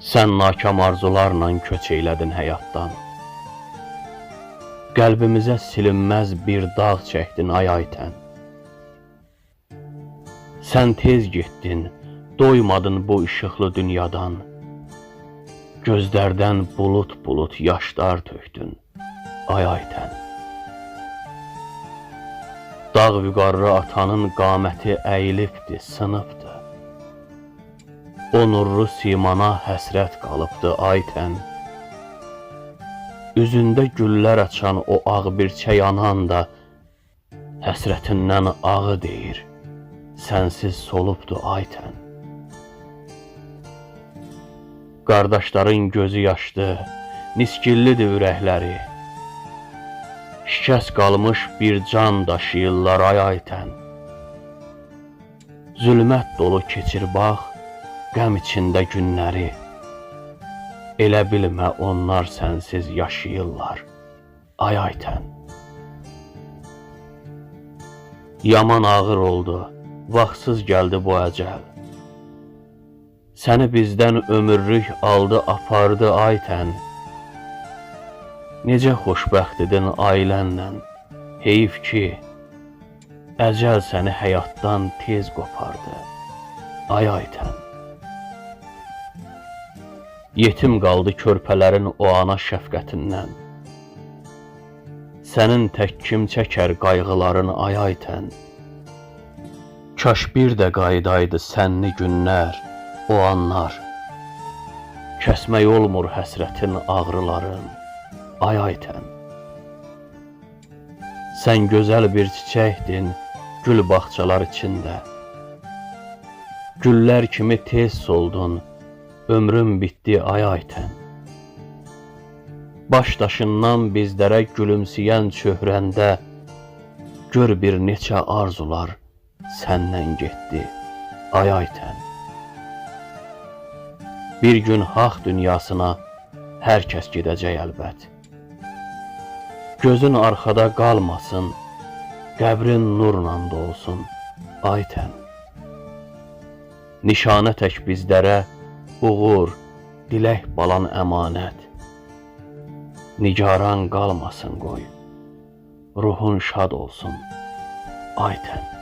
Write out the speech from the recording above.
Sən nakam arzularla köç eylədin həyatdan. Qəlbimizə silinməz bir dağ çəkdin ay aytən. Sən tez getdin, doymadın bu işıqlı dünyadan. Gözlərdən bulut yaşlar tökdün ay aytən. Dağ vüqarlı atanın qaməti əyilibdi, sınıbdı. O nurlu simana həsrət qalıbdı aytən. Üzündə güllər açan o ağ birçə yanan da həsrətindən ağı deyir, sənsiz solubdu aytən. Qardaşların gözü yaşdı, niskillidir ürəkləri. Şikəst qalmış bir can daşıyırlar ay aytən. Zülmət dolu keçir bax, qəm içində günləri. Elə bilmə onlar sənsiz yaşayırlar ay aytən. Yaman ağır oldu, vaxtsız gəldi bu əcəl. Səni bizdən ömürlük aldı, apardı aytən. Necə xoşbəxt idin ailənlə, heyif ki, əcəl səni həyatdan tez qopardı ay aytən. Yetim qaldı körpələrin o ana şəfqətindən. Sənin tək kim çəkər qayğıların ay aytən. Kaş bir də qaydaydı sənli günlər, o anlar. Kəsmək olmur həsrətin ağrıların ay aytən. Sən gözəl bir çiçəkdin gül bağçalar içində. Güllər kimi tez soldun, ömrüm bitdi ay aytən. Baş daşından bizlərə gülümsəyən çöhrəndə gör bir neçə arzular səndən getdi ay aytən. Bir gün haq dünyasına hər kəs gedəcək əlbət. Gözün arxada qalmasın, qəbrin nurla dolsun aytən. Nişanə tək bizlərə uğur, dilək balan əmanət. Nigaran qalmasın qoy, ruhun şad olsun aytən.